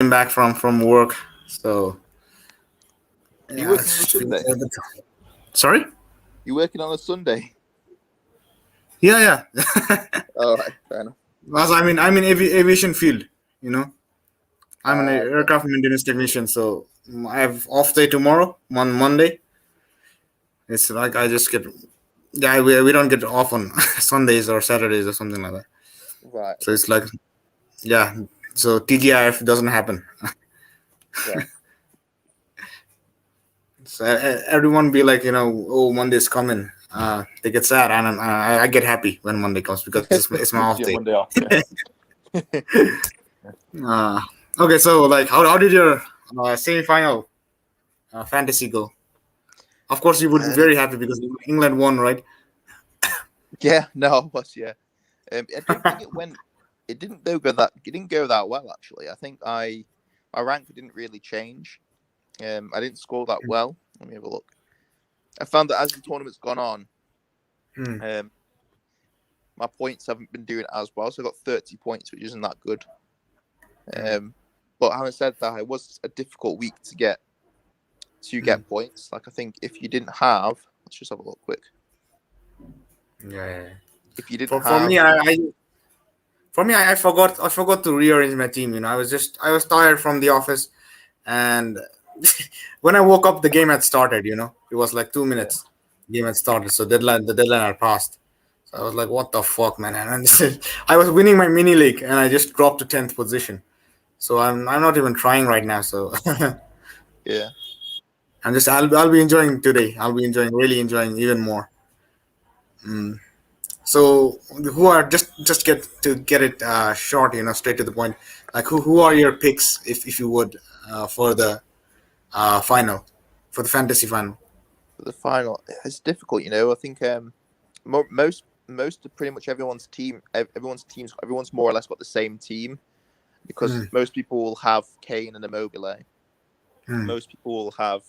came back from work. So You yeah, working on a it's Sunday? sorry. You working on a Sunday? Yeah, yeah. All right, fair enough. Because I'm in aviation field. You know, I'm an Okay. aircraft maintenance technician. So I have off day tomorrow, on Monday. It's like I just get yeah we don't get off on Sundays or Saturdays or something like that. Right. So Okay. it's like yeah. So TGIF doesn't happen. Right. So everyone be like, oh, Monday's coming. They get sad, and I get happy when Monday comes because it's my off Your day. Monday off. Yeah. Uh, okay, so like, how did your semi-final fantasy go? Of course, you would be Uh, very happy because England won, right? yeah. No, I was. Yeah. I don't think it went. It didn't go that. It didn't go that well actually. I think my rank didn't really change. I didn't score that well. Let me have a look. I found that as the tournament's gone on, Hmm. um, my points haven't been doing as well. So I got 30 points, which isn't that good. Hmm. But having said that, it was a difficult week to Hmm. get points. Like I think if you didn't have, let's just have a look quick. Yeah, yeah, yeah. If you didn't For have, me, I forgot to rearrange my team. I was tired from the office, and when I woke up, the game had started. It was like two yeah, minutes. Game had started, so the deadline had passed. So I was like, "What the fuck, man?" And I was winning my mini league, and I just dropped to 10th position. So I'm not even trying right now. So yeah, I'll be enjoying today. I'll be enjoying really enjoying even more. So who are just get it short, straight to the point. Like who are your picks if you would for the final, for the fantasy final? for the final, it's difficult. I think most of pretty much everyone's more or less got the same team because Hmm. most people will have Kane and Immobile. Hmm. Most people will have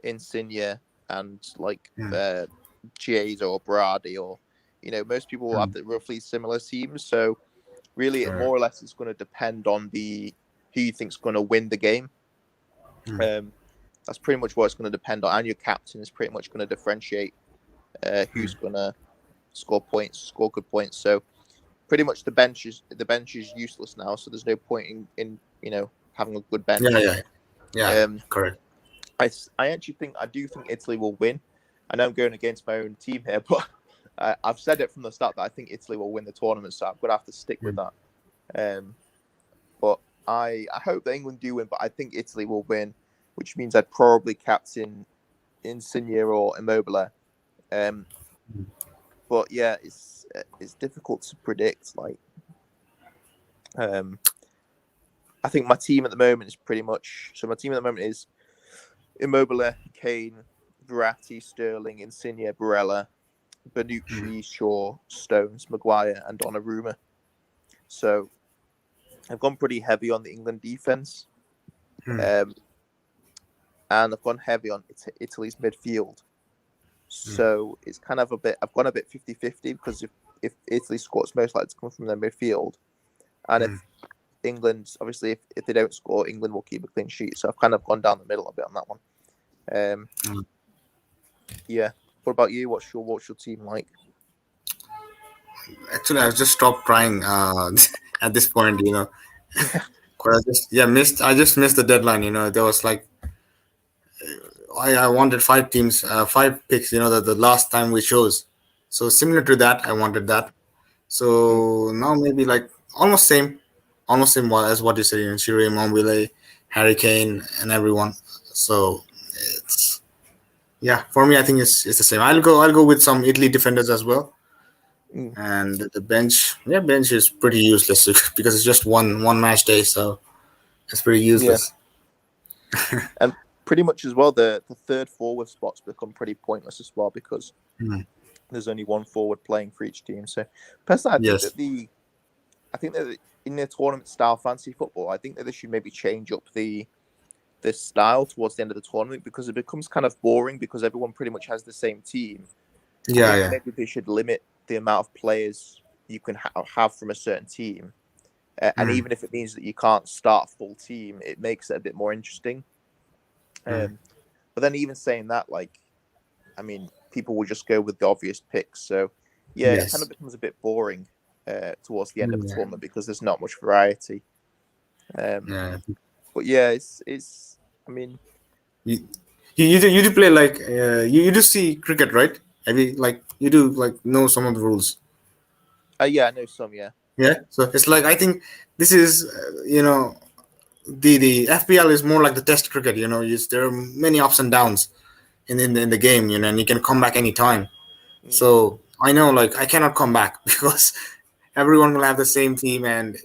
Insigne and like Hmm. Chiesa or Brady or most people will have Hmm. the roughly similar teams. So really, it Sure. more or less is going to depend on the who you think's going to win the game. Hmm. Um, that's pretty much what it's going to depend on, and your captain is pretty much going to differentiate Hmm. who's going to score good points. So pretty much the bench is useless now. So there's no point in having a good Yeah, bench. yeah, yeah. Um, Correct. I actually do think Italy will win. I know I'm going against my own team here, but I've said it from the start that I think Italy will win the tournament, so I'm going to have to stick with Hmm. that. Um, but I hope that England do win, but I think Italy will win, which means I'd probably captain Insigne or Immobile. Um, but yeah, it's difficult to predict. Like, um, I think my team at the moment is pretty much so. My team at the moment is Immobile, Kane, Verratti, Sterling, Insigne, Barella, Hmm. Benucci, Shaw, Stones, Maguire, and Donnarumma. So I've gone pretty heavy on the England defense, Hmm. um, and I've gone heavy on Italy's midfield. Hmm. So it's kind of a bit. I've gone a bit 50-50 because if Italy score, it's most likely to come from their midfield, and Hmm. if England, obviously, if they don't score, England will keep a clean sheet. So I've kind of gone down the middle a bit on that one. Um, Hmm. yeah. What about you? What's your team like? Actually, I've just stopped trying at this point. 'Cause I just missed the deadline. There was like I wanted five teams, five picks. The last time we chose. So similar to that, I wanted that. Mm, So now maybe like almost same as what you said. Shiri Immobile, Harry Kane, and everyone. So it's yeah. For me, I think it's the same. I'll go with some Italy defenders as well. mm, And the bench is pretty useless because it's just one match day, so it's pretty yeah. useless. And pretty much as well, the third forward spots become pretty pointless as well because Hmm. there's only one forward playing for each team. So personally, Yes. I think that in the tournament style fantasy football, I think that they should maybe change up the style towards the end of the tournament because it becomes kind of boring because everyone pretty much has the same team. I Yeah, think yeah. maybe they should limit the amount of players you can have from a certain team. And even if it means that you can't start a full team, it makes it a bit more interesting. But then even saying that, like, I mean, people will just go with the obvious picks. So yeah, it kind of Yes. becomes a bit boring towards the end of the Yeah. tournament because there's not much variety. Yeah. But yeah, it's. I mean, You, you do play like you do see cricket, right? I mean, like you do like know some of the rules. yeah, I know some. Yeah, Yeah. So it's like I think this is the FPL is more like the test cricket. There are many ups and downs in the game. And you can come back anytime. mm, So I know like I cannot come back because everyone will have the same team, and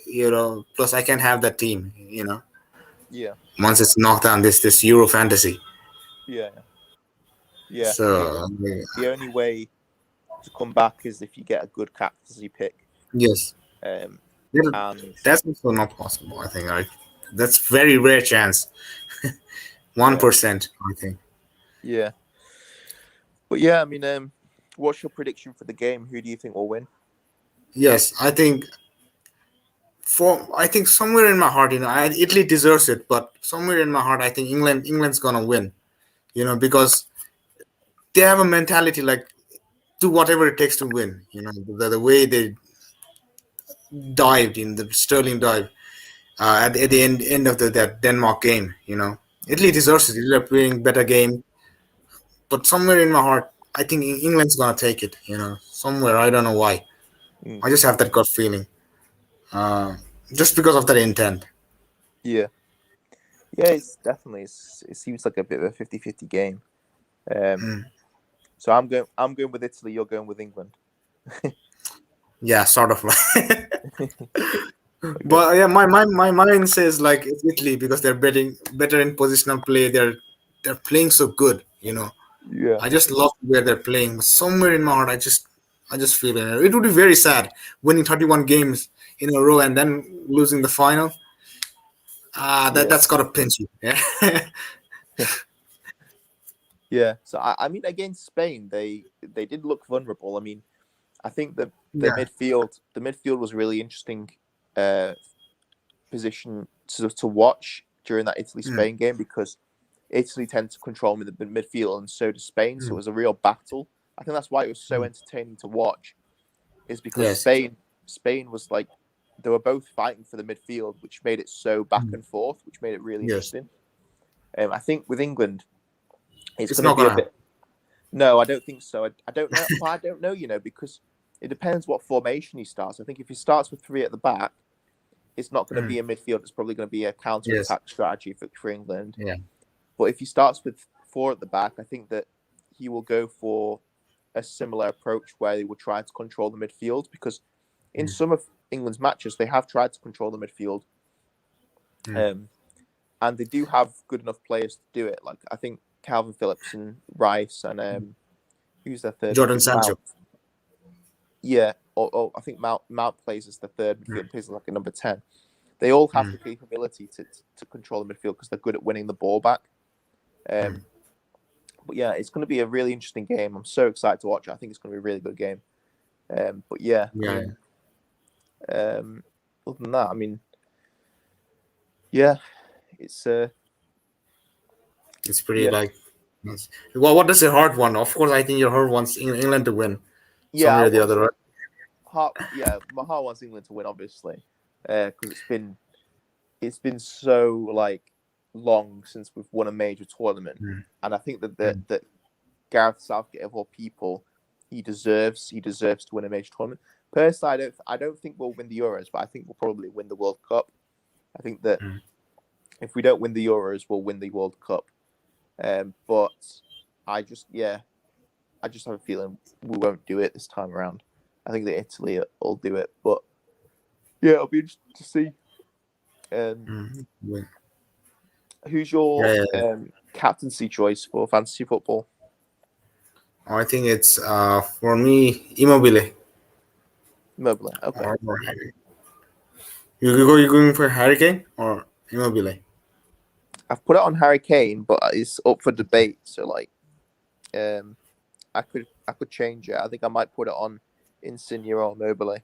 plus I can have that team. yeah, Once it's knocked down this Euro fantasy. yeah, yeah. I mean, So the only way to come back is if you get a good captaincy pick. yes. Um, Yeah, and that's also not possible. I think that's very rare chance. one yeah, percent, I think. yeah. But yeah, I mean, what's your prediction for the game? Who do you think will win? Yes, I think somewhere in my heart, Italy deserves it, but somewhere in my heart, I think England's gonna win. Because they have a mentality like do whatever it takes to win. The way they dived in the Sterling dive at the end of that Denmark game. Italy Mm, deserves it. Italy are playing better game, but somewhere in my heart, I think England's gonna take it. Somewhere I don't know why. mm. I just have that gut feeling. Uh, just because of that intent. Yeah, yeah. It's definitely. It seems like a bit of a 50-50 game. Um, so I'm going with Italy. You're going with England. Yeah, sort of like. Okay. But yeah, my mind says like it's Italy because they're better in positional play. They're playing so good. Yeah. I just love where they're playing. But somewhere in my heart, I just feel it. It would be very sad winning 31 games in a row and then losing the final. Yeah. That's gotta pinch you. Yeah. Yeah. So I mean, against Spain, they did look vulnerable. I mean, I think that Yeah. the midfield was a really interesting uh, position to watch during that Italy Mm, Spain game because Italy tend to control the midfield and so does Spain. So it mm, was a real battle. I think that's why it was so mm. entertaining to watch. Is because Yes. Spain was like they were both fighting for the midfield, which made it so back Mm, and forth, which made it really yes. interesting. I think with England, it's It's going to not be a gonna happen. bit. No, I don't think so. I don't know. Well, I don't know. Because it depends what formation he starts. I think if he starts with three at the back, it's not going to Mm, be a midfield. It's probably going to be a counter yes. attack strategy for England. Yeah. But if he starts with four at the back, I think that he will go for a similar approach where he will try to control the midfield because in Mm, some of England's matches they have tried to control the midfield, mm. um, and they do have good enough players to do it. Like I think Calvin Phillips and Rice and who's their third Jordan midfield? Sancho. Mount. Yeah, or I think Mount plays as the third Mm, midfield, plays like a number 10. They all have mm, the capability to control the midfield because they're good at winning the ball back. mm. Um, but yeah, it's going to be a really interesting game. I'm so excited to watch it. I think it's going to be a really good game. But yeah, I Yeah. mean, other than that, I mean, yeah, it's It's pretty yeah, like. Yes. Well, what does your heart want? Of course, I think your heart wants England to win, some yeah. way I or the want other, right? yeah, my heart wants England to win, obviously, because it's been so like long since we've won a major tournament, Mm, and I think that mm, that Gareth Southgate of all people, he deserves to win a major tournament. Personally, I don't think we'll win the Euros, but I think we'll probably win the World Cup. I think that mm. if we don't win the Euros, we'll win the World Cup. But yeah, I just have a feeling we won't do it this time around. I think that Italy will do it, but yeah, it'll be interesting to see. Um, Yeah, who's your yeah, yeah. captaincy choice for fantasy football? I think it's for me Immobile. Mobley. Okay, Or you going for Hurricane or Immobile? I've put it on Harry Kane, but it's up for debate. So like, um, I could change it. I think I might put it on Insigne or Mobley.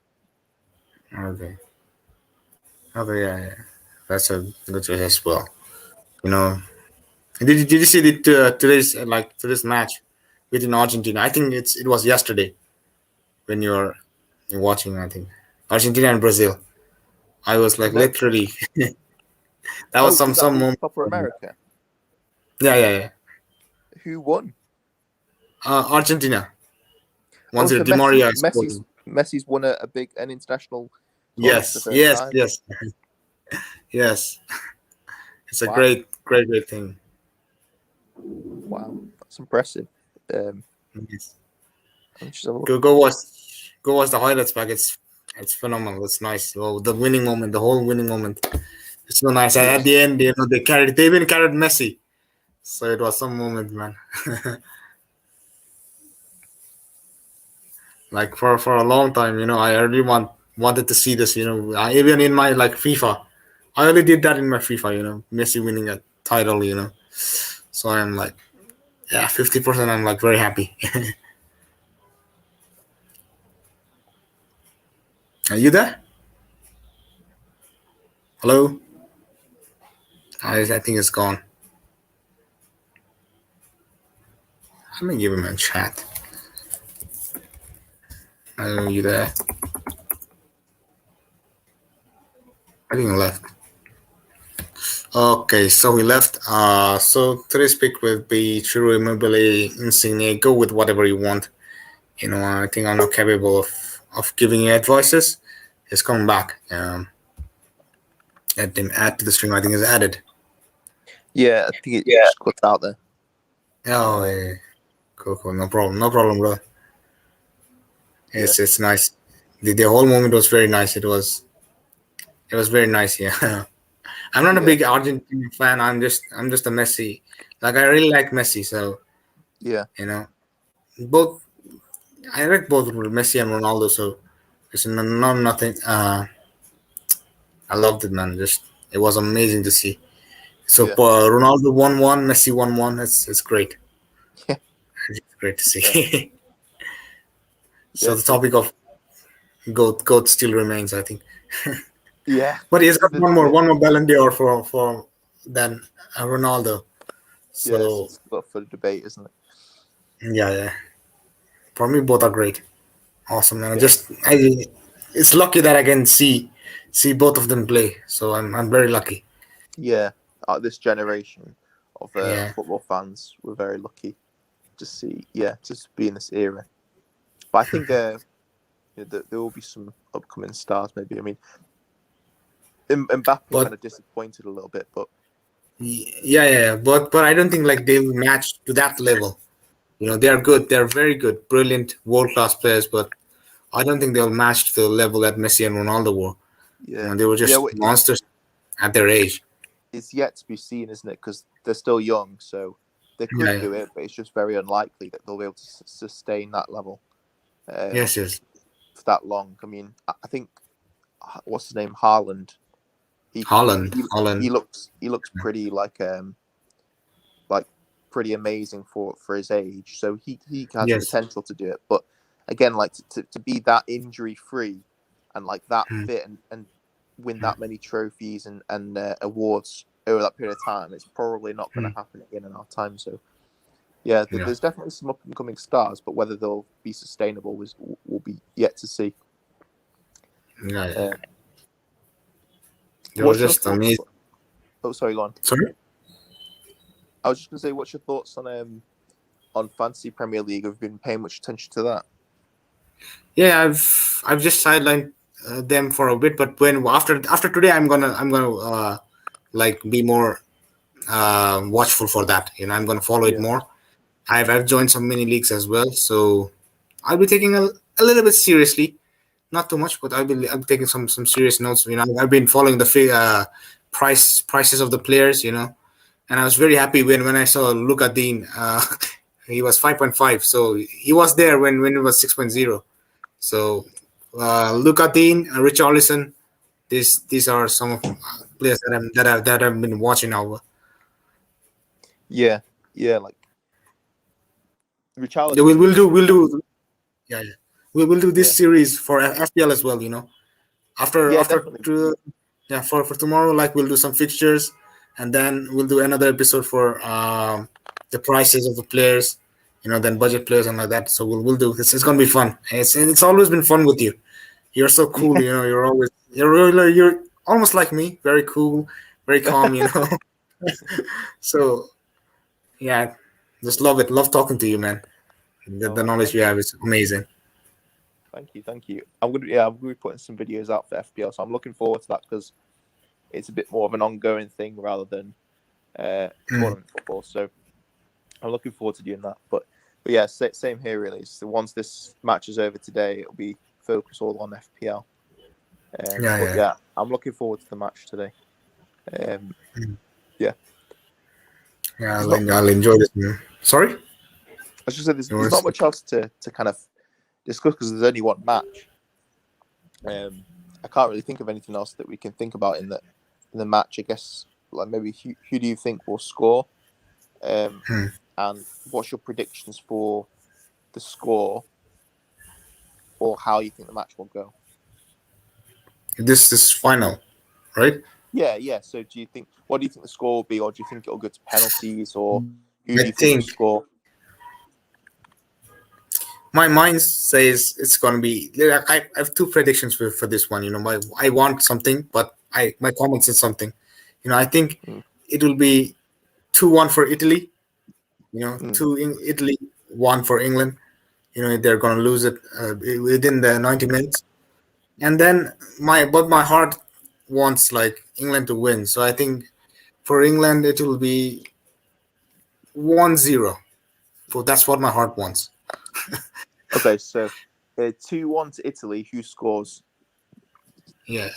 Okay. Okay, yeah, yeah. That's a good choice as well. You know, did you see today's match between Argentina? I think it was yesterday when you're watching. I think Argentina and Brazil. I was like No. literally that was Oh, was that some the moment. Copa America? Yeah, yeah, yeah. Who won? Argentina Oh, once so Di Maria scored. Messi's won a big an international tournament for the Yes, first yes, time. yes, yes. It's a Wow, great thing. wow, that's impressive. Um, Yes. let me just have a look. Go watch the highlights back. It's phenomenal. It's nice. Well, the winning moment, the whole winning moment. It's so nice. And Yeah, at the end, they even carried Messi. So it was some moment, man. Like for a long time, I really wanted to see this. Even in my like FIFA, I only did that in my FIFA. Messi winning a title. So I'm like, yeah, 50%. I'm like very happy. Are you there? Hello? I think it's gone. I'm gonna give him a chat. I don't know you there. I think he left. Okay, so he left. So today's pick will be Chiro Immobile Insigne. Go with whatever you want. I think I'm not capable of giving you advices. He's coming back. Add to the stream. I think is added. yeah, I think it just cut out there. Oh, Um, yeah. Cool, cool. No problem, bro. yeah, It's nice. The whole moment was very nice. It was very nice. Yeah. I'm not a yeah, big Argentine fan. I'm just a Messi. Like I really like Messi. So yeah, you know, both I like both Messi and Ronaldo. So it's not nothing. I loved it, man. Just it was amazing to see. So yeah, Ronaldo won one, Messi won one. It's great. yeah, It's great to yeah, see. So yeah, the topic of goat still remains, I think. yeah. But he's got The, yeah, one more Ballon d'Or for than Ronaldo. yeah. So It's up for the debate, isn't it? yeah, yeah. For me, both are great. Awesome, and Yeah, it's lucky that I can see both of them play. So I'm very lucky. yeah. This generation of Yeah, football fans were very lucky to see, yeah, to be in this era. But I think there will be some upcoming stars. Maybe I mean Mbappe but kind of disappointed a little bit, but yeah, yeah, yeah. But I don't think like they will match to that level. They are good. They're very good, brilliant, world class players. But I don't think they'll match to the level that Messi and Ronaldo were. yeah, They were yeah. just monsters at their age. It's yet to be seen, isn't it? Because they're still young, so they Yeah, could yeah. do it, but it's just very unlikely that they'll be able to sustain that level um, Yes, yes. for that long. I mean, I think what's his name, Haaland. He Holland, Holland. he looks pretty like pretty amazing for his age. So he has the Yes. potential to do it. But again, like to be that injury free and like that Hmm. fit and win that many trophies and awards over that period of time, it's probably not going Hmm. to happen again in our time. So yeah, Yeah, there's definitely some up and coming stars, but whether they'll be sustainable will be yet to see. yeah, yeah. Uh, They were what's your just thoughts? amazing. Oh, sorry, go on. Sorry. I was just going to say, what's your thoughts on Fantasy Premier League? Have you been paying much attention to that? Yeah, I've just sidelined them for a bit, but when after today, I'm gonna like be more watchful for that. I'm gonna follow it Yeah, more. I've joined some mini leagues as well, so I'll be taking a little bit seriously, not too much, but I'll be taking some serious notes. I've been following the prices of the players. And I was very happy when I saw Luka Dean. He was 5.5, so he was there when it was 6.0. So Luka Dean, Richarlison, these are some of players that I've been watching over. yeah, yeah. Like Yeah, we'll, Richarlison we'll was, do we'll do yeah, yeah. We'll do yeah, this series for FPL as well. After yeah, after definitely. yeah, for tomorrow, like we'll do some fixtures, and then we'll do another episode for the prices of the players, then budget players and like that. So we'll do this. It's gonna be fun. It's always been fun with you. You're so cool. You're almost like me, very cool, very calm. So yeah, just love it. Love talking to you, man. The Oh, knowledge thank you you, have is amazing. thank you. I'm gonna be putting some videos out for FPL, so I'm looking forward to that because it's a bit more of an ongoing thing rather than Mm. tournament football. So I'm looking forward to doing that. But yeah, same here really. So once this match is over today, it'll be focus all on FPL. Yeah, But yeah. yeah, I'm looking forward to the match today. Um, Mm. yeah, Yeah, there's not. I'll enjoy this, man. Sorry? I should say You there's were not much else to kind of discuss because there's only one match. I can't really think of anything else that we can think about in the match. I guess like maybe who do you think will score, Hmm. and what's your predictions for the score or how you think the match will go? This is final, right? Yeah, yeah. So do you think what do you think the score will be, or do you think it'll go to penalties, or who I do you think will think score? my mind says it's gonna be. Yeah, I have two predictions for this one. I want something, but my comment says something. I think Mm, it will be 2-1 for Italy. mm. Two in Italy, one for England. They're gonna lose it within the 90 minutes, and then my heart wants like England to win. So I think for England it will be 1-0. So that's what my heart wants. Okay, so 2-1 to Italy. Who scores? Yeah.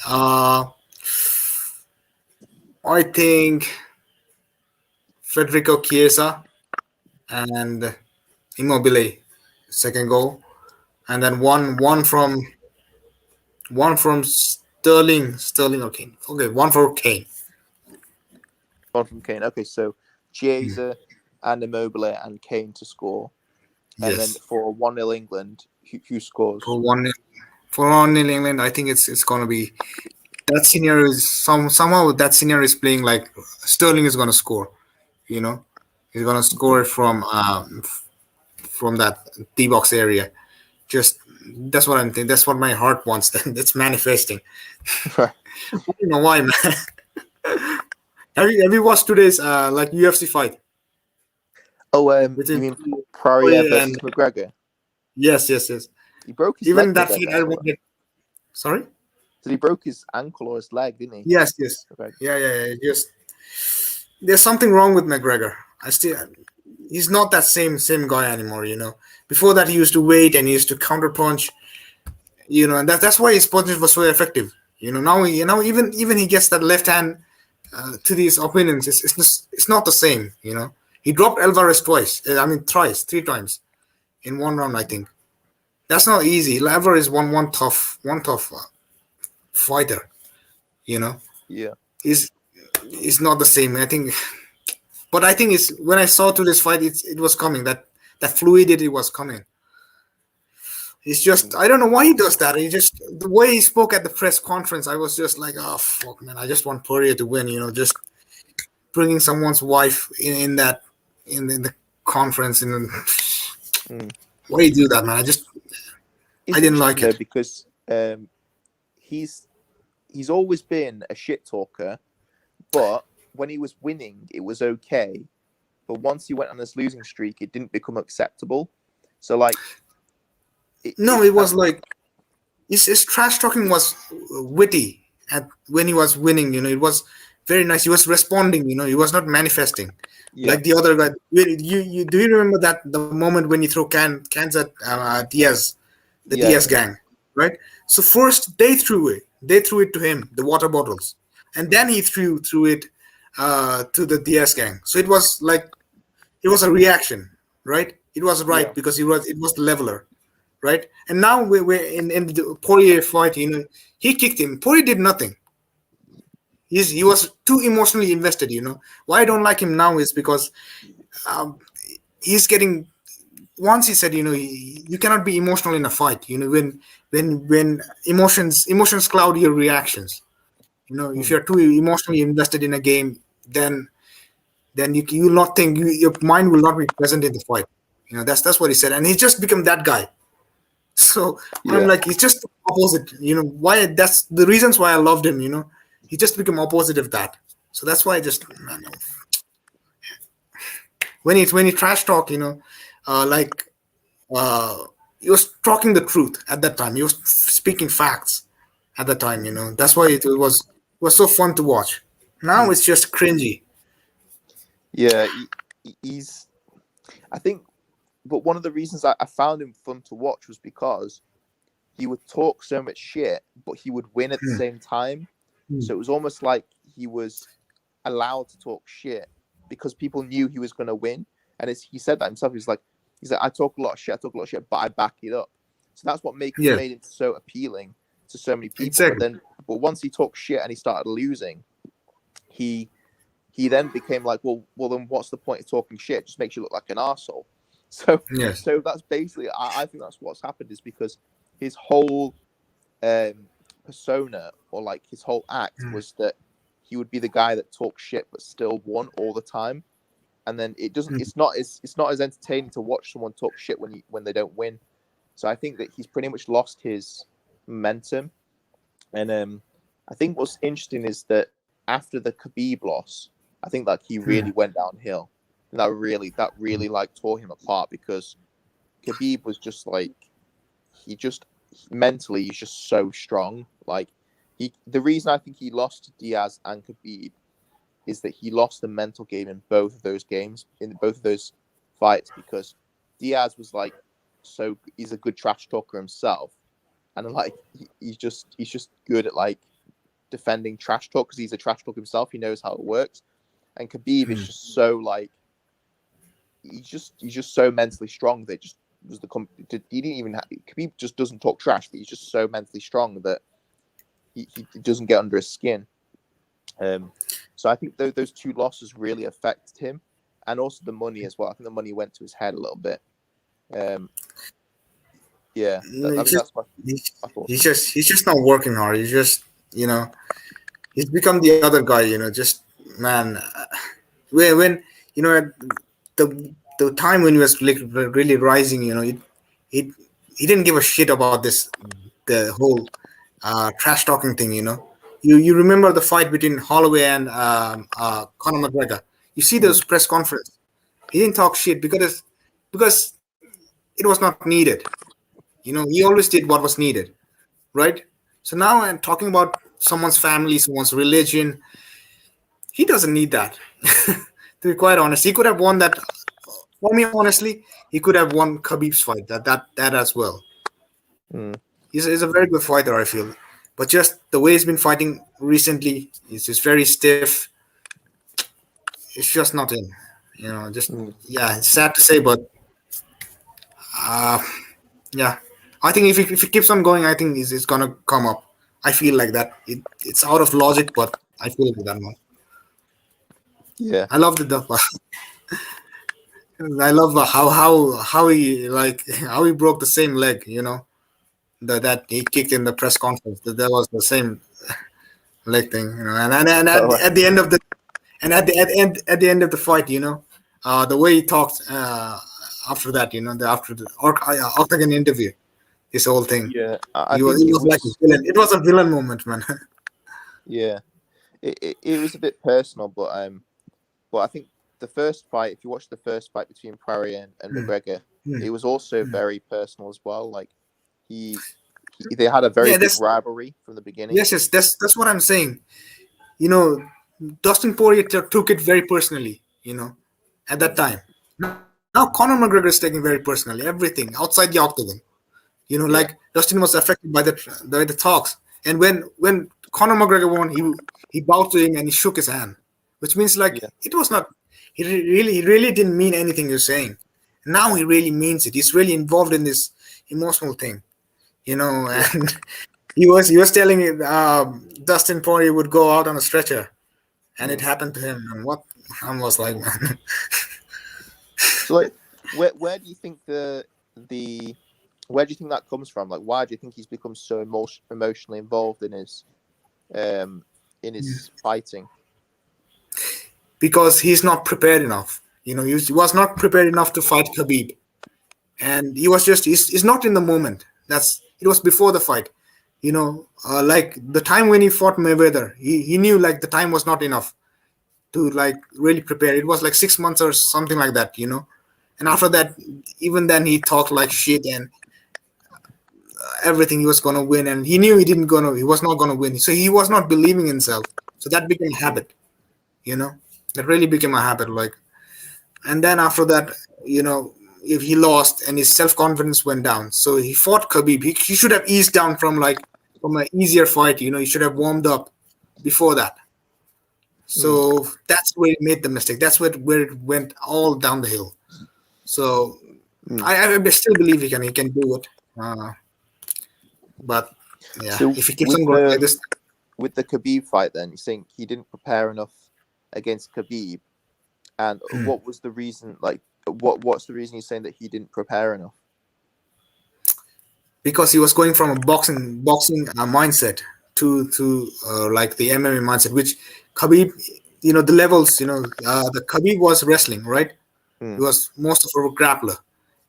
I think Federico Chiesa and Immobile, second goal, and then one from Sterling. Sterling or Kane. Okay, one for Kane. One from Kane. Okay, so Chiesa and Immobile and Kane to score, and then Yes. for 1-0 England, who scores? For one for 1-0 England, I think it's gonna be that scenario is somehow that scenario is playing like Sterling is gonna score. You know, he's gonna score from that D box area. Just that's what I'm thinking. That's what my heart wants. That's manifesting. I don't know why, man. Have you watched today's like UFC fight Oh, you between mean Poirier Poirier and versus McGregor? yes, yes, yes. He broke his leg, Even that fight, McGregor. I wanted. Sorry. So he broke his ankle or his leg, didn't he? Yes, yes. McGregor. Yeah, yeah, yeah. Just there's something wrong with McGregor. He's not that same guy anymore. Before that he used to wait and he used to counter punch. And that's why his punches was so effective. Now even he gets that left hand to these opponents. It's not the same. He dropped Alvarez twice. I mean thrice, 3 times in one round. I think that's not easy. Alvarez is one tough fighter. You know, Yeah. he's he's not the same. I think, but I think it's when I saw to this fight, it was coming. That fluidity was coming. He's just Mm. I don't know why he does that. He just the way he spoke at the press conference, I was just like, oh fuck, man, I just want Poirier to win. Just bringing someone's wife in that in the conference. And Mm. why you do that, man? I It's didn't interesting like though it. because he's he's always been a shit talker, but when he was winning, it was okay. But once he went on this losing streak, it didn't become acceptable. So like, No, it's it kind was of like his trash talking was witty at when he was winning. It was very nice. He was responding. He was not manifesting yeah, like the other guy. You do you remember that the moment when he threw cans at Diaz, the yeah, Diaz gang, right? So first they threw it. They threw it to him, the water bottles, and mm, then he threw it to the Diaz gang. So it was like it was a reaction, right? It was right yeah, because it was the leveler, right? And now we're in the Poirier fight. He kicked him. Poirier did nothing. He was too emotionally invested. Why I don't like him now is because um, he's getting. Once he said, you cannot be emotional in a fight. When emotions cloud your reactions. You know, if Mm. you're too emotionally invested in a game, then you will not think your mind will not be present in the fight. You know, that's what he said, and he just become that guy. So I'm Yeah. like, he's just the opposite. You know, why? That's the reasons why I loved him. You know, he just become opposite of that. So that's why I just, man, when he trash talk, you know, like uh, he was talking the truth at that time. He was speaking facts at the time. You know, that's why it was so fun to watch. Now Mm. it's just cringy. Yeah. He's. I think, but one of the reasons I found him fun to watch was because he would talk so much shit, but he would win at the Hmm. same time. Hmm. So it was almost like he was allowed to talk shit because people knew he was going to win. And he said that himself. He's like, I talk a lot of shit, but I back it up. So that's what Yes, made him so appealing to so many people. exactly. But once he talked shit and he started losing, he he then became like, well, then what's the point of talking shit? It just makes you look like an arsehole. So, Yes. so that's basically, I think that's what's happened is because his whole um, persona or like his whole act Hmm. was that he would be the guy that talks shit but still won all the time. And then it doesn't. Hmm. It's not as entertaining to watch someone talk shit when they don't win. So I think that he's pretty much lost his momentum. And I think what's interesting is that after the Khabib loss, I think that he Hmm. really went downhill, and that really like tore him apart because Khabib was just like he just mentally he's just so strong. Like the reason I think he lost to Diaz and Khabib is that he lost the mental game in both of those games, in both of those fights, because Diaz was like he's a good trash talker himself, and like he's just good at like defending trash talk because he's a trash talk himself. He knows how it works, and Khabib is Hmm. just so like he's just so mentally strong that just was he didn't even Khabib just doesn't talk trash, but he's just so mentally strong that he doesn't get under his skin. Um, so I think those two losses really affected him, and also the money as well. I think the money went to his head a little bit. Um, yeah, No, I It's think just that's he's, my thoughts he's on it. just he's just not working hard. He's just, you know, he's become the other guy. You know, just man. When you know, at the time when he was like really rising, you know, it he didn't give a shit about the whole trash talking thing. You know, you remember the fight between Holloway and Conor McGregor. You see Mm, those press conference. He didn't talk shit because it was not needed. You know, he always did what was needed, right? So now I'm talking about someone's family, someone's religion. He doesn't need that. To be quite honest, he could have won that. For me, honestly, he could have won Khabib's fight. That as well. mm, He's a very good fighter, I feel. But just the way he's been fighting recently, he's just very stiff. It's just not in. You know, just mm. yeah, it's sad to say, but uh, yeah, I think if it keeps on going, I think it's gonna come up. I feel like that. It's out of logic, but I feel like that one. Yeah. I love the I love how he like how he broke the same leg. You know that he kicked in the press conference. That was the same leg thing. You know, and Oh, at the end of the and at the end of the fight, you know, the way he talked after that, you know, after the Octagon interview, this whole thing, yeah. I he think it was like a was. villain. It was a villain moment, man. Yeah. It was a bit personal, but I think the first fight, if you watch the first fight between Poirier and Hmm, McGregor, hmm, it was also hmm. very personal as well. Like he, they had a very Yeah, big that's rivalry from the beginning. yes, yes, that's what I'm saying. You know, Dustin Poirier took it very personally. You know, at that Mm, time. Now Conor McGregor is taking very personally everything outside the octagon. You know, like yeah, Dustin was affected by the talks, and when Conor McGregor won, he bowed to him and he shook his hand, which means like yeah, it was not he really didn't mean anything you're saying. Now he really means it. He's really involved in this emotional thing, you know, yeah. and he was telling it, Dustin Poirier would go out on a stretcher, and it Mm. happened to him. And what I was like, man, So like, where do you think the where do you think that comes from? Like, why do you think he's become so emotionally involved in his um in his fighting? because he's not prepared enough. He was not prepared enough to fight Khabib, and he's not in the moment. It was before the fight. Like the time when he fought Mayweather, he knew like the time was not enough to like really prepare. It was like 6 months or something like that. And after that, even then he talked like shit and everything he was gonna win, and he knew he was not gonna win. So he was not believing in himself. So that became a Mm, habit. That really became a habit. Like, and then after that, if he lost and his self confidence went down, so he fought Khabib. He should have eased down from an easier fight. He should have warmed up before that. mm, So that's where he made the mistake. That's where it went all down the hill. So mm. I still believe he can do it. But yeah, So if he keeps on going like this, with the Khabib fight, then you think he didn't prepare enough against Khabib, and what was the reason? Like, what's the reason you're saying that he didn't prepare enough? because he was going from a boxing mindset to like the MMA mindset, which Khabib, the levels, the Khabib was wrestling, right? He Mm, was most of a grappler,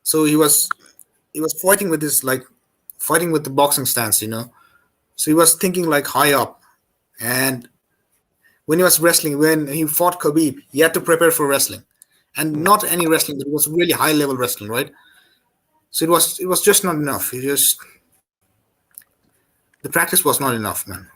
so he was fighting with his like fighting with the boxing stance. So he was thinking like high up, and when he was wrestling, when he fought Khabib, he had to prepare for wrestling, and mm. not any wrestling, but it was really high level wrestling, right? So it was just not enough. The practice was not enough, man.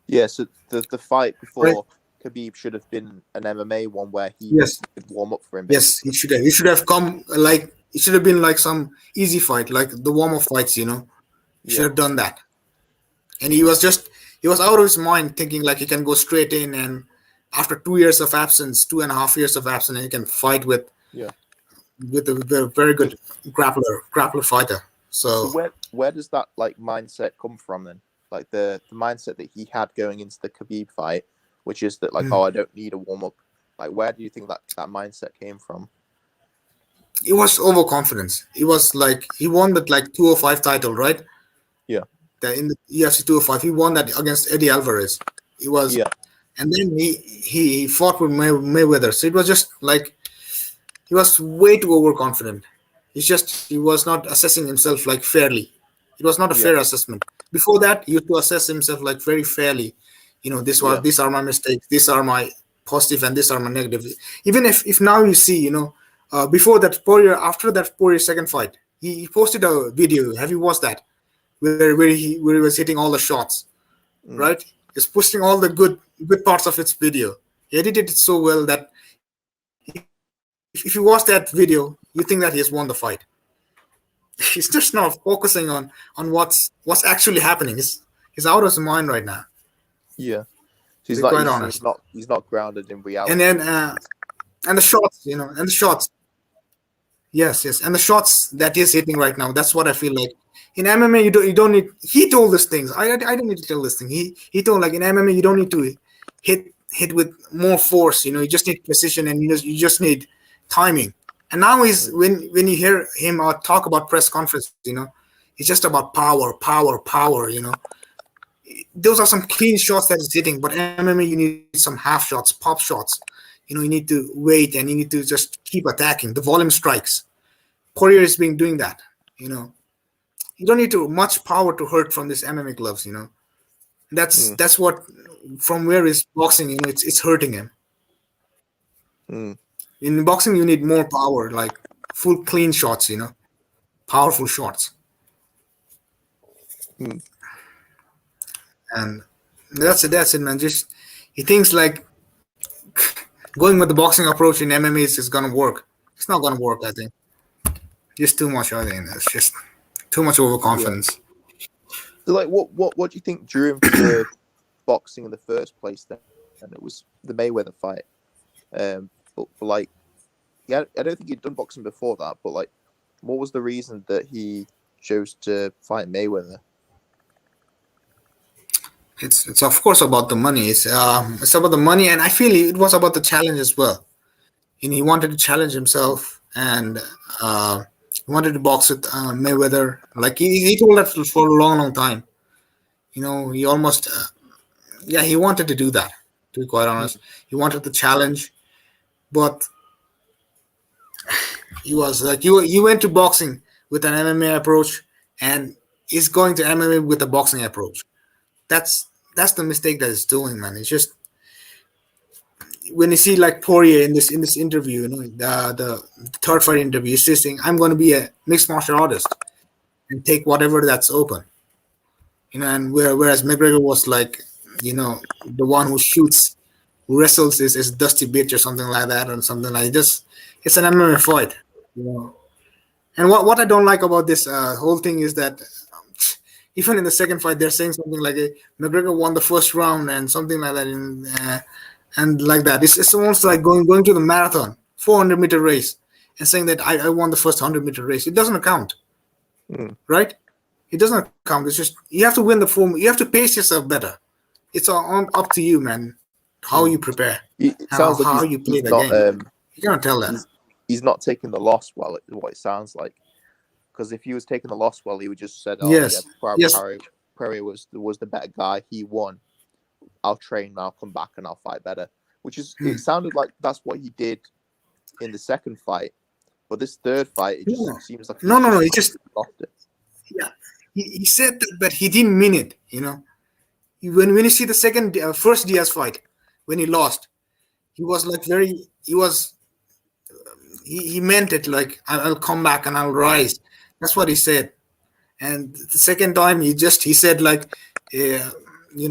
Yeah. So the fight Right? before Khabib should have been an MMA one where he Yes, could warm up for him, yes. basically. It should have come like it should have been like some easy fight, like the warm up fights. He should Yeah. have done that. And he was out of his mind, thinking like he can go straight in, and after 2 years of absence, 2.5 years of absence, he can fight Yeah. with a very So good grappler fighter. so So where does that like mindset come from then? Like the mindset that he had going into the Khabib fight, which is that like, oh, I don't need a warm up. Like, where do you think that mindset came from? it was overconfidence. It was like he won that like 205 title, right? Yeah. In the UFC 205, he won that against Eddie Alvarez. He was, Yeah. and then he fought with Mayweather. So it was just like he was way too overconfident. He was not assessing himself like fairly. It was not a Yeah. fair assessment. Before that, he used to assess himself like very fairly. Yeah. These are my mistakes. These are my positive, and these are my negative. Even if now you see, before that Poirier, after that Poirier second fight, he posted a video. Have you watched that? Where he was hitting all the shots, Mm. right? He's posting all the good parts of its video. He edited it so well that if you watch that video, you think that he has won the fight. He's just not focusing on what's actually happening. He's out of his mind right now, Yeah. So to he's be not quite he's, honest. he's not he's not grounded in And reality. then and the shots, and the shots. Yes, yes, and the shots that he's hitting right now. That's what I feel like. In MMA, you don't need. He told these things. I don't need to tell this thing. He told like in MMA you don't need to hit with more force. You just need precision, and you just need timing. And now he's Mm. when you hear him talk about press conference, it's just about power, power, power. Those are some clean shots that he's hitting. But MMA, you need some half shots, pop shots. You need to wait and you need to just keep attacking. The volume strikes. Poirier is being doing that. You know, you don't need to much power to hurt from this MMA gloves. Mm. That's what from where is boxing. It's hurting him. Mm. In boxing, you need more power, like full clean shots. Powerful shots, Mm. and that's it. That's it, man. Just he thinks like going with the boxing approach in MMA is gonna work. It's not gonna work. I think just too much. I think it's just too much Yeah. overconfidence. So like, what do you think drew him to boxing in the first place? Then, and it was the Mayweather fight. But like, yeah, I don't think he'd done boxing before that. But like, what was the reason that he chose to fight Mayweather? It's of course about the money. It's about the money, and I feel it was about the challenge as well. He wanted to challenge Mm. himself, and he wanted to box with Mayweather. Like he told that for a long, long time. He almost yeah, he wanted to do that. To be quite honest, Mm, he wanted the challenge, but he was like, you went to boxing with an MMA approach, and he's going to MMA with a boxing approach. That's that's the mistake that he's doing, man. It's just when you see like Poirier in this interview, the third fight interview, he's just saying, "I'm going to be a mixed martial artist and take whatever that's open." And whereas McGregor was like, the one who shoots, who wrestles is Dusty Bitch or something like that, or something like just it's an MMA fight, you know. And what I don't like about this whole thing is that even in the second fight, they're saying something like McGregor won the first round and something like that, and like that. It's almost like going to the marathon, 400-meter race, and saying that I won the first 100-meter race. It doesn't count, mm, right? It doesn't count. It's just you have to win the form. You have to pace yourself better. It's up to you, man. How you mm. prepare, It how sounds like how you play he's the not game. You cannot tell that. he's not taking the loss well. What it sounds like, because if he was taking the loss well, he would just said, "Oh yeah, Yes, yes. Perry was the better guy. He won. I'll train. I'll come back and I'll fight better." Which is Hmm. it sounded like that's what he did in the second fight, but this third fight, it just No, seems like no, he's no, no. just He just lost it. yeah. He said that, but he didn't mean it. When you see the first Diaz fight, when he lost, he was like very. He meant it like I'll come back and I'll rise. That's what he said. And the second time, he said like, uh,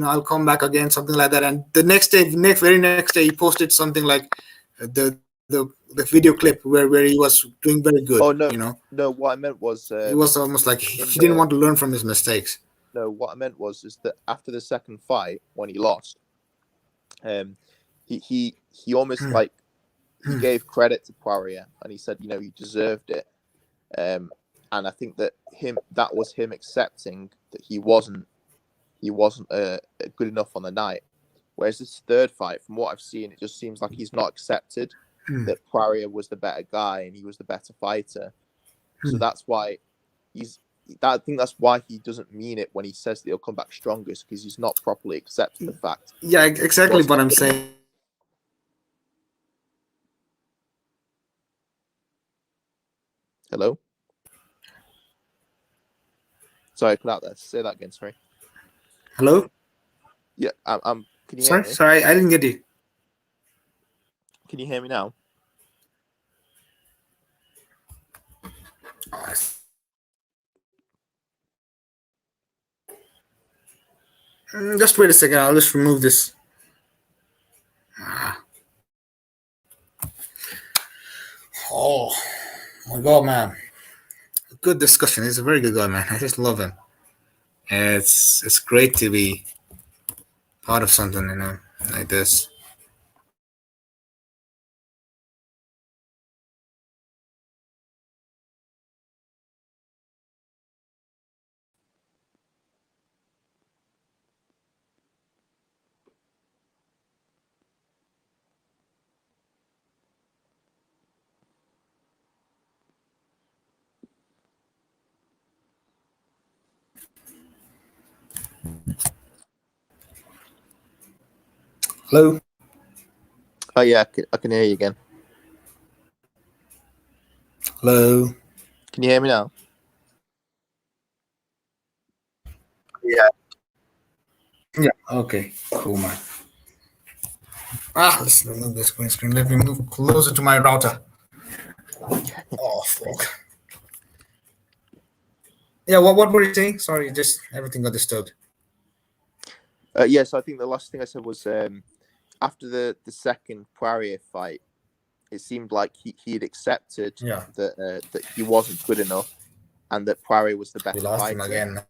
I'll come back again, something like that. And the next day, very next day, he posted something like the video clip where he was doing very good. Oh no, no. What I meant was It was almost like in he didn't the want to learn from his mistakes. no. What I meant was is that after the second fight when he lost, um, he almost like he gave credit to Poirier and he said, he deserved it. And I think that that was him accepting that he wasn't good enough on the night. Whereas this third fight, from what I've seen, it just seems like he's not accepted that Poirier was the better guy and he was the better fighter. So that's why I think that's why he doesn't mean it when he says that he'll come back strongest because he's not properly accepted the fact Yeah, that he exactly wasn't what I'm good enough. saying. Hello, sorry, I cut out there. Say that again. Sorry. Hello? Yeah, I'm. Can you hear Sorry? me? Sorry, I didn't get you. Can you hear me now? Just wait a second. I'll just remove this. Oh, my God, man. Good discussion. He's a very good guy, man. I just love him. It's great to be part of something, like this. Hello? Oh yeah, I can hear you again. Hello? Can you hear me now? Yeah. Yeah. Okay. Cool, man. Let's remove this green screen. Let me move closer to my router. Oh, fuck. Yeah, what were you saying? Sorry, just everything got disturbed. So I think the last thing I said was after the second Poirier fight, it seemed like he had accepted Yeah. that he wasn't good enough and that Poirier was the We better lost him fighter. again.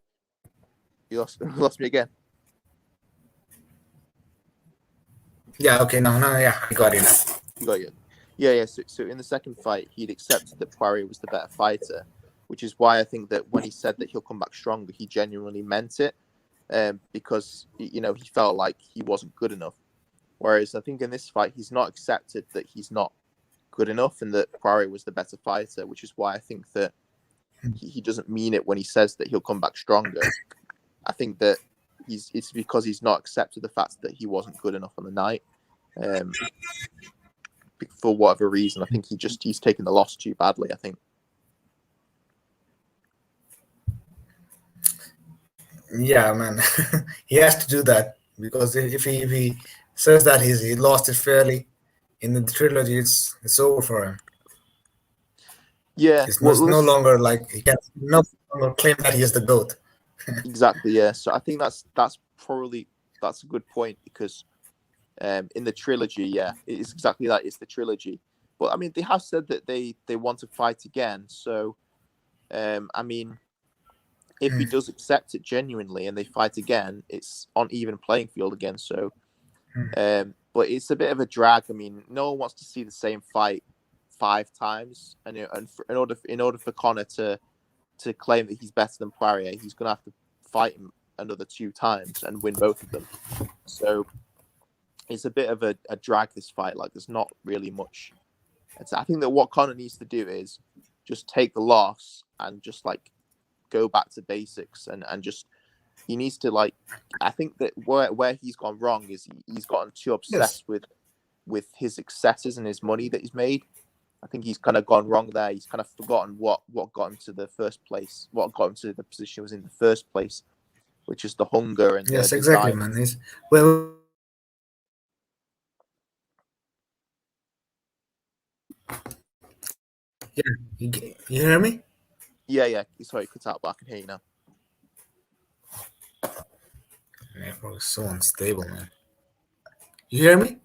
You lost me again. Yeah, okay, no, yeah, I got it now. You got you. Yeah. So in the second fight, he'd accepted that Poirier was the better fighter, which is why I think that when he said that he'll come back stronger, he genuinely meant it, because he felt like he wasn't good enough. Whereas I think in this fight, he's not accepted that he's not good enough and that Poirier was the better fighter, which is why I think that he doesn't mean it when he says that he'll come back stronger. I think that it's because he's not accepted the fact that he wasn't good enough on the night. Um, for whatever reason, I think he's taken the loss too badly. I think. Yeah, man, he has to do that because if he says that he lost it fairly in the trilogy, it's over for him. Yeah, well, It's no this is longer like he can no longer claim that he is the goat. exactly, yeah. So I think that's probably that's a good point because in the trilogy, yeah, it is exactly that. It's the trilogy, but I mean, they have said that they want to fight again. So I mean, if he Mm, does accept it genuinely and they fight again, it's on even playing field again. So, mm. but it's a bit of a drag. I mean, no one wants to see the same fight 5 times, in order for Connor to claim that he's better than Poirier, he's going to have to fight him another 2 times and win both of them. So it's a bit of a drag, this fight. Like, there's not really much. I think that what Connor needs to do is just take the loss and just like go back to basics and just he needs to like I think that where he's gone wrong is he's gotten too Yes, obsessed with his successes and his money that he's made. I think he's kind of gone wrong there. He's kind of forgotten what got him to the first place, what got him to the position he was in the first place, which is the hunger and the yes, exactly, desire. man. He's well, yeah. You hear me? Yeah, yeah. Sorry, cut out, but I can hear you now. Network is so unstable, man. You hear me?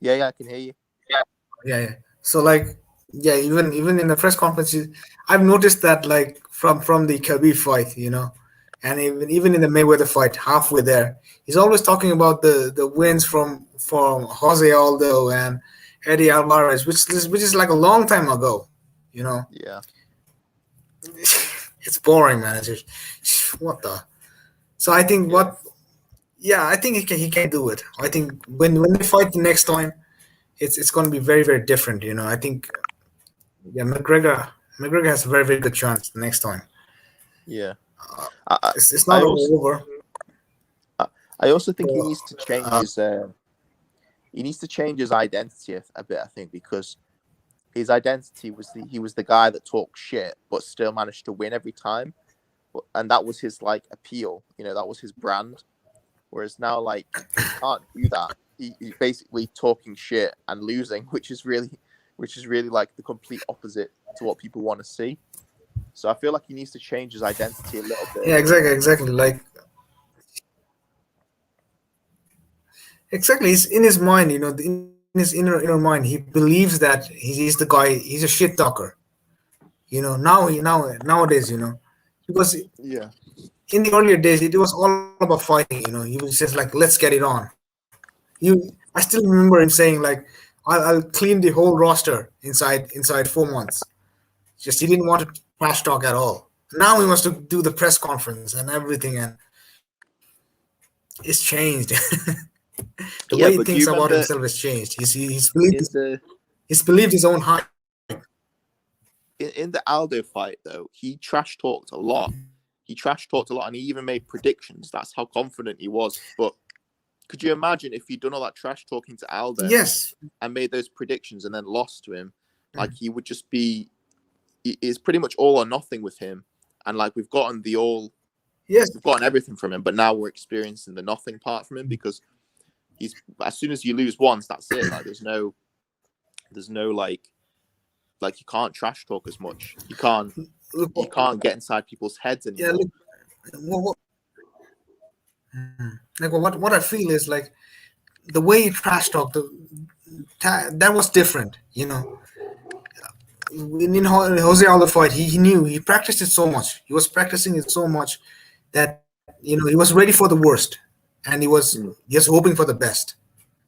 Yeah, yeah, I can hear you. Yeah, yeah. So like, yeah, even in the press conferences, I've noticed that like from the Khabib fight, and even in the Mayweather fight, halfway there, he's always talking about the wins from Jose Aldo and Eddie Alvarez, which is like a long time ago, you know. Yeah, It's boring, man. It's just what the. So I think yeah, yeah, I think he can do it. I think when they fight the next time, it's going to be very very different. I think yeah, McGregor has a very very good chance the next time. yeah. I, I, It's I not also, over. I also think he So, needs to change uh, his, he needs to change his identity a bit. I think because his identity was he was the guy that talked shit but still managed to win every time, and that was his like appeal. That was his brand. Whereas now, like, he can't do that. He's basically talking shit and losing, which is really like the complete opposite to what people want to see. So I feel like he needs to change his identity a little bit. yeah, exactly. Like exactly, he's in his mind. In his inner mind, he believes that he's the guy. He's a shit talker. Nowadays, because Yeah, in the earlier days, it was all about fighting. He was just like, let's get it on. I still remember him saying like, I'll clean the whole roster inside 4 months. Just he didn't want to trash talk at all. Now he wants to do the press conference and everything, and it's changed. The way he yeah. thinks But do you about himself remember has changed. in the He's believed his own hype. in the Aldo fight though? He trash talked a lot. He trash talked a lot, and he even made predictions. That's how confident he was. But could you imagine if he'd done all that trash talking to Aldo Yes. and made those predictions and then lost to him? Like, he would just be. It's pretty much all or nothing with him, and like Yes. we've gotten everything from him, but now we're experiencing the nothing part from him because he's as soon as you lose once, that's it. Like, there's no like you can't trash talk as much. You can't Look, you can't get inside people's heads yeah. anymore. Look. Like what I feel is like the way he trash talked. That was different. In Jose Aldo fight, he knew he practiced it so much. He was practicing it so much that he was ready for the worst, and he was Mm. just hoping for the best.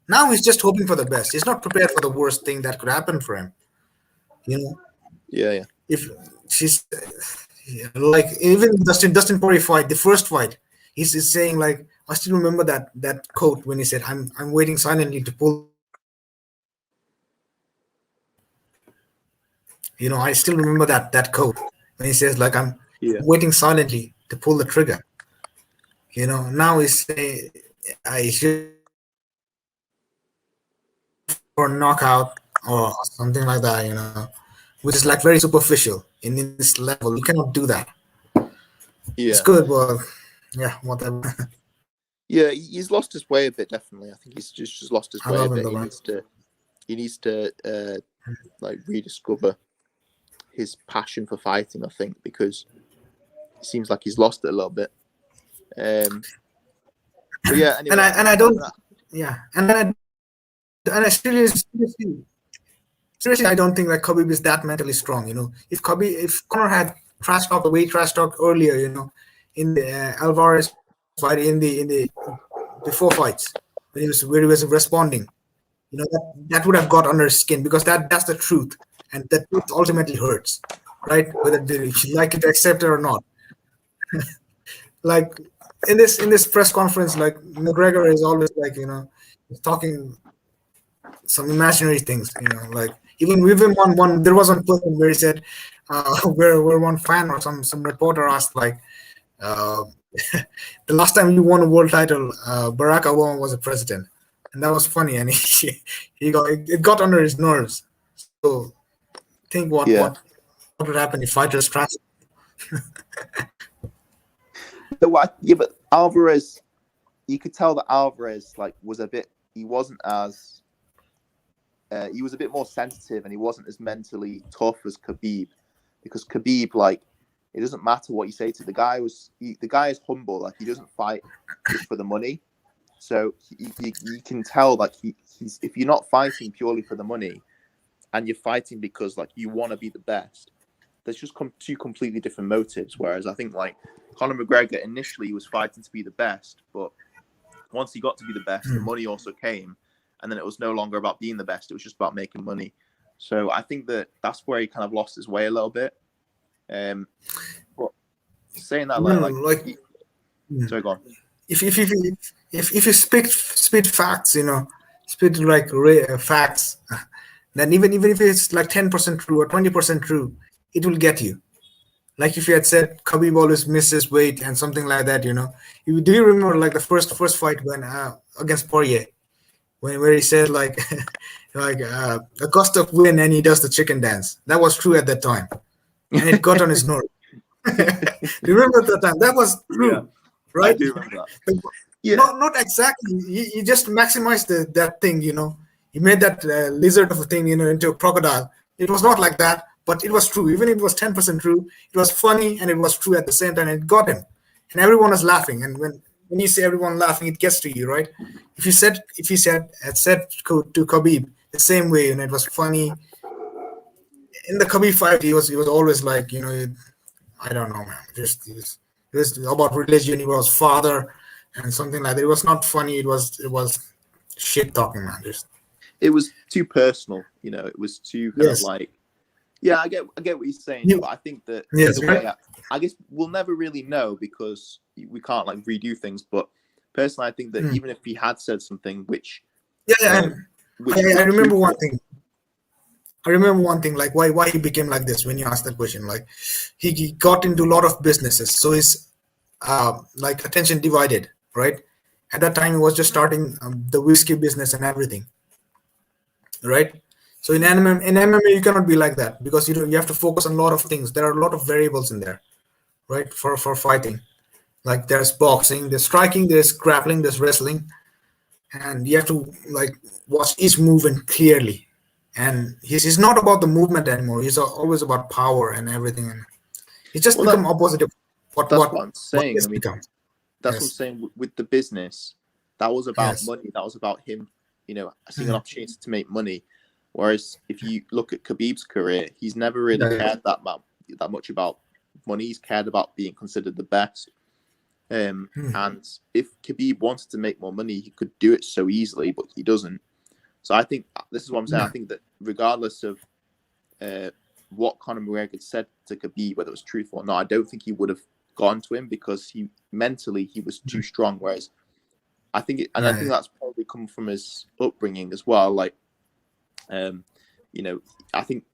Now he's just hoping for the best. He's not prepared for the worst thing that could happen for him. You know, Yeah, yeah, if she's like even Dustin Poirier fight, the first fight, he's saying like I still remember that quote when he said, "I'm waiting silently to pull the trigger." I still remember that quote when he says like I'm yeah, waiting silently to pull the trigger. Now he's say he's just for knockout or something like that, which is like very superficial in this level. You cannot do that. It's Yeah, good, but yeah, whatever. yeah, he's lost his way a bit. Definitely, I think he's just lost his I way a love him bit. though, man. He needs to like rediscover his passion for fighting. I think because it seems like he's lost it a little bit. But yeah, And anyway, I don't, yeah, and I seriously, I don't think that Khabib is that mentally strong. If Conor had trash talk the way he trash talked earlier, in the Alvarez fight, in the before fights, where he was responding, that would have got under his skin, because that's the truth, and the truth ultimately hurts, right? Whether you like it, accept it or not. Like in this press conference, like McGregor is always like, talking some imaginary things, like even one there was one person where he said, where one fan or some reporter asked, like, uh, the last time you won a world title, Barack Obama was a president, and that was funny, and it got under his nerves. So think yeah. what would happen if fighters trash. Yeah, but Alvarez, you could tell that Alvarez like was a bit. He wasn't as. He was a bit more sensitive, and he wasn't as mentally tough as Khabib, because Khabib, like, it doesn't matter what you say to the guy. The guy is humble. Like, he doesn't fight just for the money. So you can tell, like, he's if you're not fighting purely for the money, and you're fighting because like you want to be the best, there's just two completely different motives. Whereas I think like Conor McGregor initially was fighting to be the best, but once he got to be the best, the money also came, and then it was no longer about being the best; it was just about making money. So I think that's where he kind of lost his way a little bit. But saying that, Even like, sorry, go on. if you spit facts, spit like facts, then even if it's like 10% true or 20% true, it will get you. Like if you had said Khabib always misses weight and something like that, do you remember like the first fight when against Poirier, when where he said like like a cost of win, and he does the chicken dance. That was true at that time, and it got on his nerve. Remember that time? That was Yeah, true, I right? do remember that. Yeah, Not exactly. He just maximized that thing. He made that lizard of a thing, into a crocodile. It was not like that, but it was true. Even if it was 10% true, it was funny and it was true at the same time. It got him, and everyone was laughing. And when you see everyone laughing, it gets to you, right? If you had said to Khabib the same way, it was funny. In the Khabib fight, he was always like, I don't know, man. It was about religion. He was father and something like that. It was not funny. It was shit talking, man. Just it was too personal. It was too kind of yes, like. Yeah, I get what you're saying, you but I think that either yes, right? way, I guess we'll never really know because we can't like redo things. But personally, I think that Mm. even if he had said something Yeah, yeah. uh, And which I was remember one truthful, thing. I remember one thing, like why he became like this when you asked that question. Like he got into a lot of businesses, so his like attention divided, right? At that time, he was just starting the whiskey business and everything, right? So in MMA, you cannot be like that, because you have to focus on a lot of things. There are a lot of variables in there, right? For fighting, like there's boxing, there's striking, there's grappling, there's wrestling, and you have to like watch each movement clearly. And he's not about the movement anymore. He's always about power and everything, and he's just well, become opposite of what that's what what I'm what he saying. I has mean, become. that's what I'm Yes, saying with the business. That was about yes, money. That was about him, seeing an opportunity to make money. Whereas if you look at Khabib's career, he's never really yeah, yeah. cared that much about money. He's cared about being considered the best. And if Khabib wanted to make more money, he could do it so easily, but he doesn't. So I think this is what I'm saying. I Yeah. think that regardless of what Conor McGregor said to Khabib, whether it was truthful or not, I don't think he would have gone to him because he mentally he was too strong. Whereas I Yeah, think that's probably come from his upbringing as well. Like, um, I think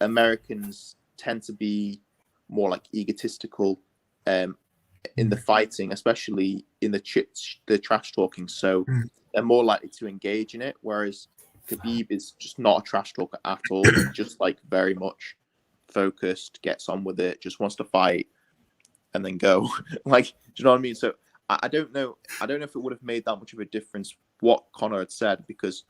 Americans tend to be more like egotistical, um, in the fighting, especially in the trash talking. So they're more likely to engage in it. Whereas Khabib is just not a trash talker at all. Just like very much focused, gets on with it, just wants to fight and then go. Like, do you know what I mean? So I don't know. I don't know if it would have made that much of a difference what Conor had said, because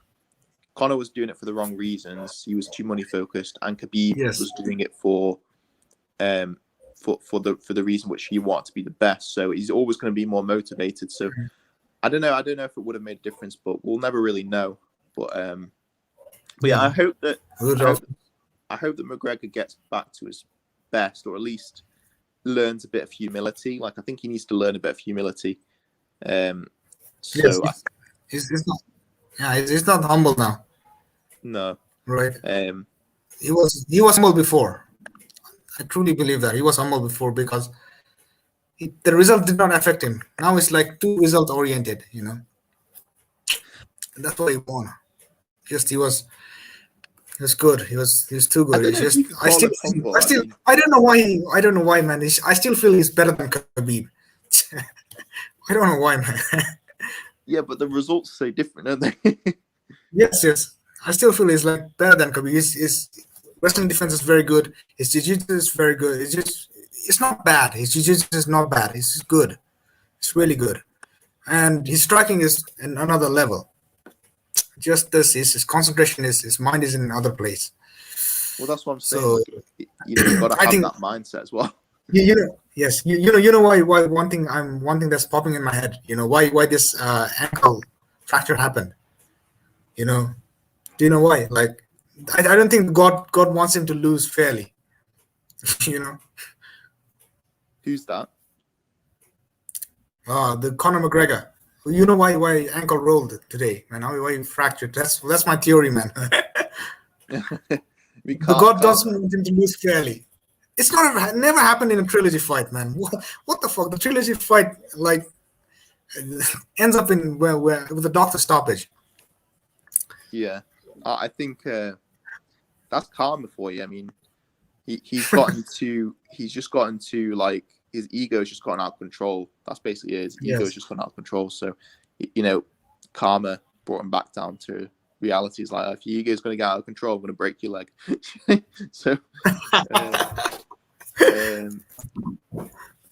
Conor was doing it for the wrong reasons. He was too money focused, and Khabib was doing it for the reason which he wanted to be the best. So he's always going to be more motivated. So I don't know. I don't know if it would have made a difference, but we'll never really know. But yeah, I hope that McGregor gets back to his best, or at least learns a bit of humility. Like, I think he needs to learn a bit of humility. So he's not. Yeah, he's not humble now. No, right? He was humble before. I truly believe that he was humble before, because the result did not affect him. Now it's like too result oriented, you know. And that's why he won. Just he was good. He was too good. I don't know why, man. I still feel he's better than Khabib. I don't know why, man. Yeah, but the results are so different, aren't they? Yes. I still feel he's like better than Khabib. His wrestling defense is very good. His jiu-jitsu is very good. It's not bad. His jiu-jitsu is not bad. It's good. It's really good. And his striking is in another level. Just this, his concentration his mind is in another place. Well, that's what I'm saying. So, you've got to have that mindset as well. You know why one thing that's popping in my head. You know why this ankle fracture happened. You know, do you know why? Like, I don't think God wants him to lose fairly. You know. Who's that? The Conor McGregor. You know why ankle rolled today, man? Why he fractured? That's my theory, man. God doesn't want him to lose fairly. It's never happened in a trilogy fight, man. What the fuck? The trilogy fight like ends up in where with the doctor stoppage. Yeah, I think that's karma for you. I mean, he's just gotten to like, his ego's just gotten out of control. That's basically it. His ego's just gotten out of control. So, you know, karma brought him back down to reality. It's like, if your ego's going to get out of control, I'm going to break your leg. So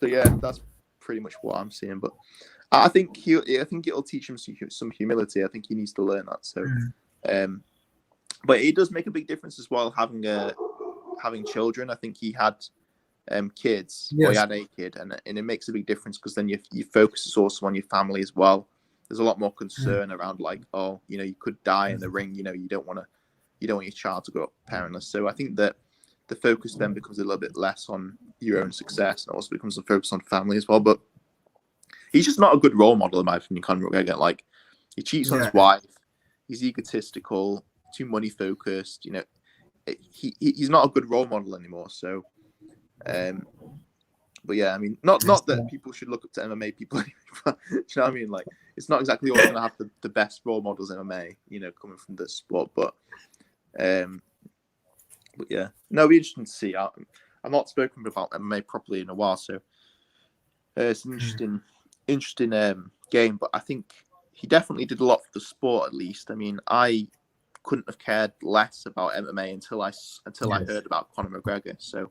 yeah, that's pretty much what I'm seeing. But I think it'll teach him some humility. I think he needs to learn that. So, but it does make a big difference as well having children. I think he had kids. Yes. Or he had a kid, and it makes a big difference, because then your focus is also on your family as well. There's a lot more concern around, like, oh, you know, you could die in the ring. You know, you don't want your child to grow up parentless. So I think that the focus then becomes a little bit less on your own success, and also becomes a focus on family as well. But he's just not a good role model, in my opinion, Conor McGregor. Like, he cheats on his wife. He's egotistical, too money focused. You know, he's not a good role model anymore. So, but yeah, I mean, not that people should look up to MMA people. Do you know what I mean? Like, it's not exactly always going to have the best role models in MMA, you know, coming from this sport. But yeah, no, it'll be interesting to see. I've not spoken about MMA properly in a while, so it's an interesting game. But I think he definitely did a lot for the sport, at least. I mean, I couldn't have cared less about MMA until I heard about Conor McGregor. So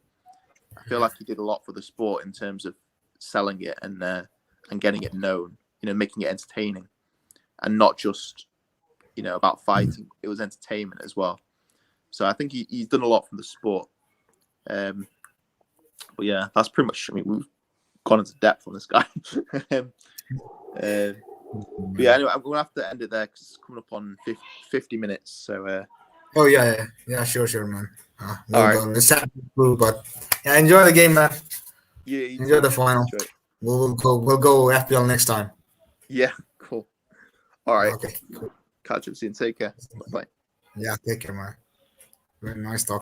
I feel like he did a lot for the sport in terms of selling it and getting it known, you know, making it entertaining, and not just, you know, about fighting. It was entertainment as well. So I think he's done a lot for the sport. But yeah, that's pretty much. I mean, we've gone into depth on this guy. But yeah, anyway, I'm gonna have to end it there because it's coming up on 50 minutes. So. Oh yeah, sure, man. All right. It's sad, but yeah, enjoy the game, man. Yeah, enjoy the final. We'll go FPL next time. Yeah, cool. All right. Okay. Cool. Catch up soon. Take care. Bye. Yeah, take care, man. Very nice talking.